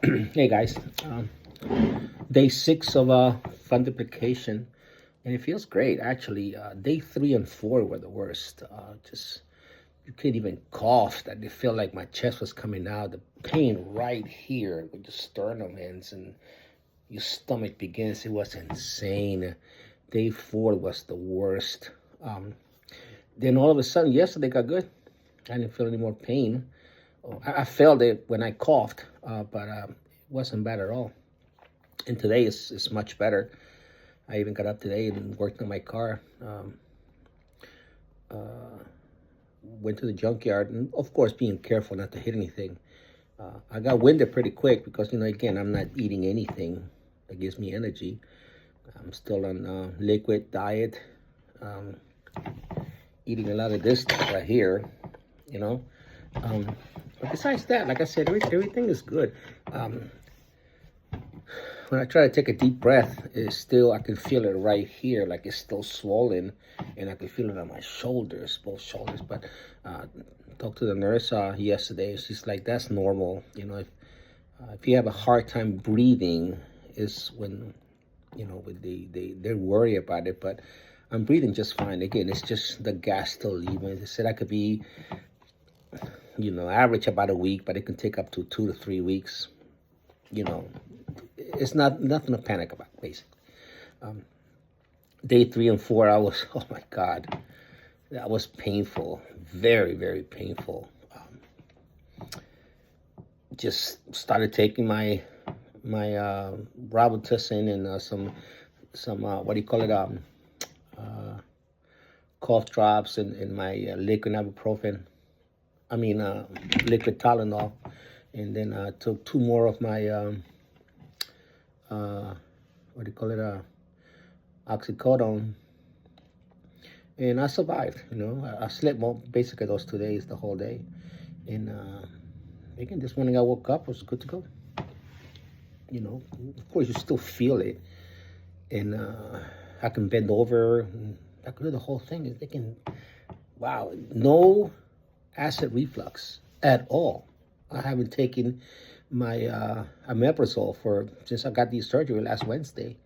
Hey guys, day 6 of fundiplication, and it feels great actually. Day 3 and 4 were the worst. Just you couldn't even cough. That it felt like my chest was coming out. The pain right here with the sternum ends and your stomach begins. It was insane. Day 4 was the worst. Then all of a sudden, yesterday got good. I didn't feel any more pain. I felt it when I coughed, but it wasn't bad at all. And today is much better. I even got up today and worked on my car. Went to the junkyard, and of course, being careful not to hit anything. I got winded pretty quick because, again, I'm not eating anything that gives me energy. I'm still on liquid diet, eating a lot of this stuff right here, you know. But besides that, like I said, everything is good. When I try to take a deep breath, I can feel it right here, like it's still swollen, and I can feel it on my shoulders, both shoulders. But talked to the nurse yesterday. She's like, that's normal. If you have a hard time breathing, is when, with they're worried about it. But I'm breathing just fine. Again, it's just the gas still leaving. They said I could be, average about a week, but it can take up to 2 to 3 weeks. It's nothing to panic about, basically. Day 3 and 4, oh my God, that was painful, very, very painful. Just started taking my Robitussin and some what do you call it, cough drops and my liquid ibuprofen. Liquid Tylenol, and then took 2 more of my what do you call it, oxycodone, and I survived. I slept basically those 2 days, the whole day, and again, this morning I woke up, was good to go. Of course you still feel it, and I can bend over, and I can do the whole thing. Wow, no acid reflux at all. I haven't taken my omeprazole since I got the surgery last Wednesday,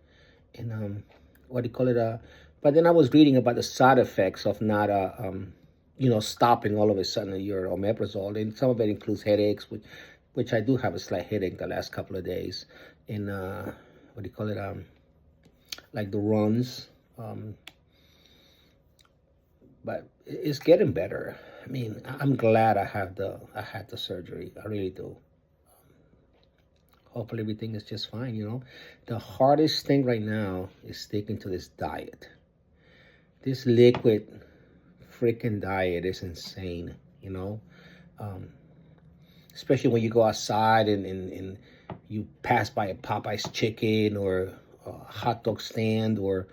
and what do you call it? But then I was reading about the side effects of not stopping all of a sudden your omeprazole, and some of it includes headaches, which I do have a slight headache the last couple of days, and what do you call it? Like the runs. But it's getting better. I'm glad I had the surgery. I really do. Hopefully everything is just fine. The hardest thing right now is sticking to this diet. This liquid freaking diet is insane. Especially when you go outside and you pass by a Popeye's chicken or a hot dog stand or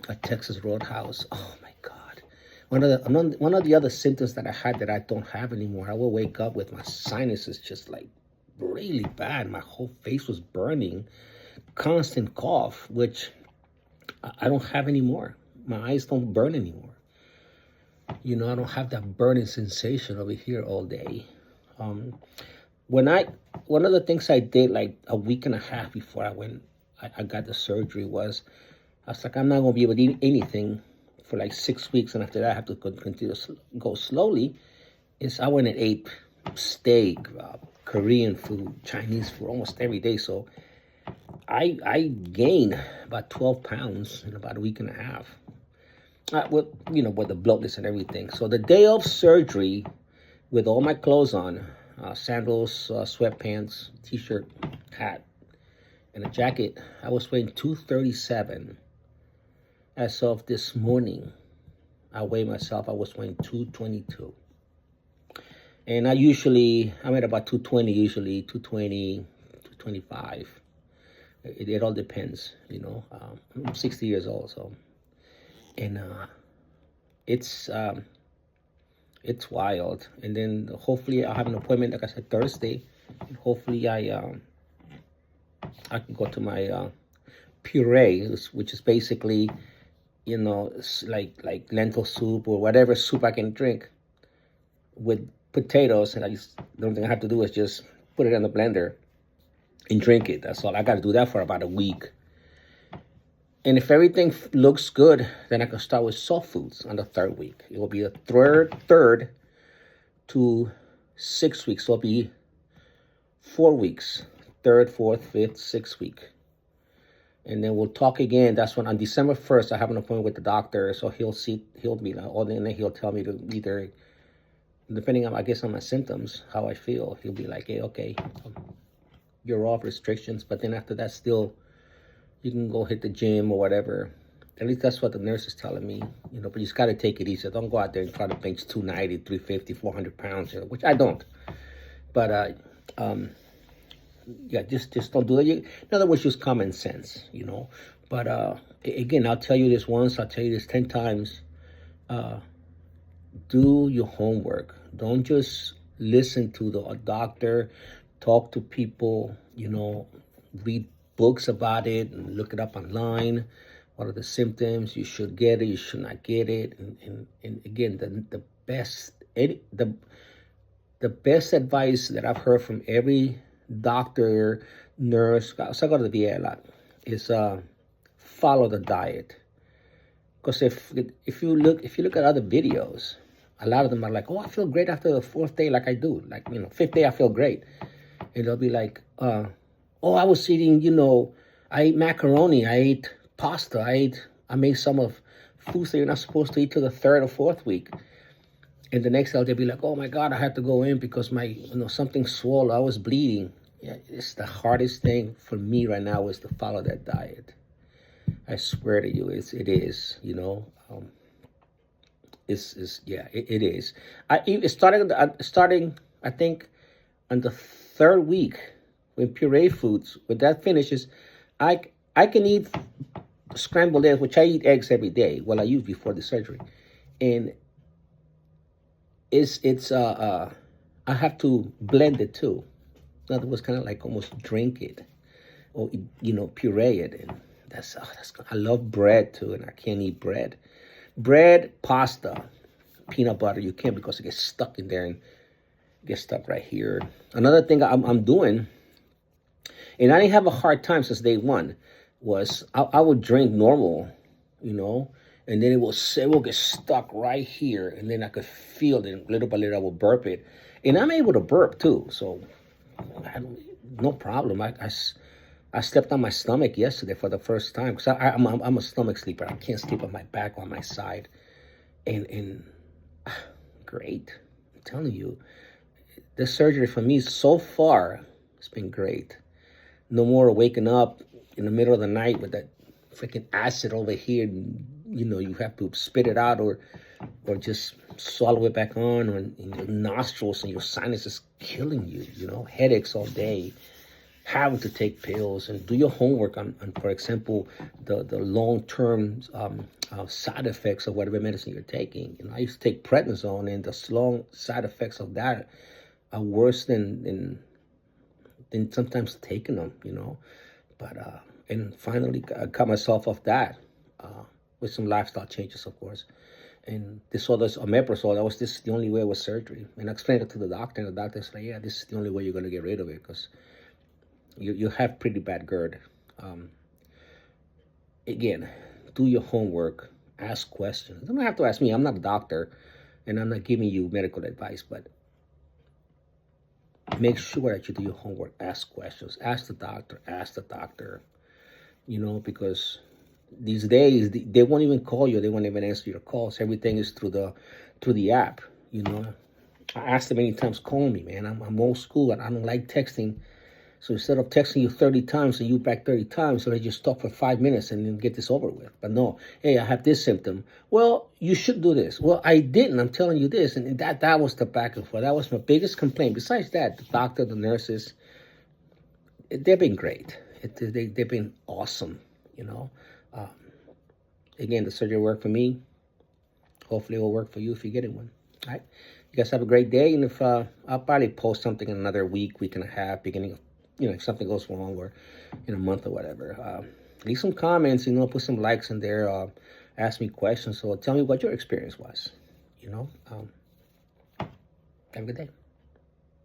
a Texas Roadhouse. Oh my God! One of the other symptoms that I had that I don't have anymore. I will wake up with my sinuses just like really bad. My whole face was burning, constant cough, which I don't have anymore. My eyes don't burn anymore. I don't have that burning sensation over here all day. One of the things I did like a week and a half before I got the surgery was, I was like, I'm not going to be able to eat anything for like 6 weeks, and after that I have to continue to go slowly. I went and ate steak, Korean food, Chinese food almost every day. So I gained about 12 pounds in about a week and a half. With the bloatness and everything. So the day of surgery, with all my clothes on, sandals, sweatpants, t-shirt, hat, and a jacket, I was weighing 237. As of this morning, I weighed myself, I was weighing 222. And I'm at about 220 usually, 220, 225. It all depends, I'm 60 years old, so. And it's wild. And then hopefully I'll have an appointment, like I said, Thursday. And hopefully I can go to my puree, which is basically, it's like lentil soup or whatever soup I can drink with potatoes. And the only thing I have to do is just put it in the blender, and drink it. That's all. I got to do that for about a week. And if everything looks good, then I can start with soft foods on the third week. It will be the third to 6 weeks. So it'll be 4 weeks. Third, fourth, fifth, 6th week. And then we'll talk again. That's when on December 1st, I have an appointment with the doctor. So he'll be like, and then he'll tell me to either, depending on, I guess, on my symptoms, how I feel, he'll be like, hey, okay, you're off restrictions. But then after that, still, you can go hit the gym or whatever. At least that's what the nurse is telling me, but you just got to take it easy. Don't go out there and try to bench 290, 350, 400 pounds, which I don't. But, yeah, just don't do it. In other words, use common sense, But again, I'll tell you this once, I'll tell you this 10 times. Do your homework. Don't just listen to the doctor, talk to people, read books about it and look it up online. What are the symptoms? You should get it, you should not get it. And again, the best advice that I've heard from every doctor, nurse, so I go to the VA a lot, is follow the diet. Because if you look at other videos, a lot of them are like, oh, I feel great after the 4th day, like I do. Like, 5th day I feel great. And they'll be like, oh, I was eating, I ate macaroni, I ate pasta, I made some of foods that you're not supposed to eat till the 3rd or 4th week. And the next day they'll be like, oh my God, I had to go in because my, something swole, I was bleeding. Yeah, it's the hardest thing for me right now is to follow that diet. I swear to you, it is, it is. It's starting, I think, on the 3rd week when puree foods, when that finishes, I can eat scrambled eggs, which I eat eggs every day. Well, I used before the surgery, and I have to blend it too. In other words, kind of like almost drink it, or puree it, and that's I love bread too, and I can't eat bread. Bread, pasta, peanut butter, you can't because it gets stuck in there and gets stuck right here. Another thing I'm doing, and I didn't have a hard time since day one, was I would drink normal, and then it will get stuck right here, and then I could feel it. Little by little, I will burp it, and I'm able to burp too. So, no problem. I slept on my stomach yesterday for the first time because I'm a stomach sleeper. I can't sleep on my back or on my side, and great. I'm telling you, this surgery for me so far has been great. No more waking up in the middle of the night with that freaking acid over here. And, you have to spit it out or just swallow it back on, or in your nostrils and your sinuses killing you, headaches all day, having to take pills, and do your homework on for example, the long-term side effects of whatever medicine you're taking. I used to take prednisone, and the long side effects of that are worse than sometimes taking them, But, and finally I cut myself off that with some lifestyle changes, of course. And this omeprazole, this is the only way with surgery. And I explained it to the doctor, and the doctor said, yeah, this is the only way you're going to get rid of it because you have pretty bad GERD. Again, do your homework, ask questions. You don't have to ask me. I'm not a doctor, and I'm not giving you medical advice, but make sure that you do your homework, ask questions, ask the doctor, because these days they won't even call you, they won't even answer your calls. Everything is through the app. I asked them many times, call me, man. I'm old school and I don't like texting. So instead of texting you 30 times and you back 30 times, so they just talk for 5 minutes and then get this over with. But no, hey, I have this symptom. Well, you should do this. Well, I didn't. I'm telling you this. And that was the back and forth. That was my biggest complaint. Besides that, the doctor, the nurses, they've been great. They've been awesome, Again, the surgery worked for me. Hopefully it will work for you if you're getting one. All right. You guys have a great day. And if I'll probably post something in another week and a half, beginning of, if something goes wrong or in a month or whatever. Leave some comments, put some likes in there. Ask me questions. So tell me what your experience was, Have a good day.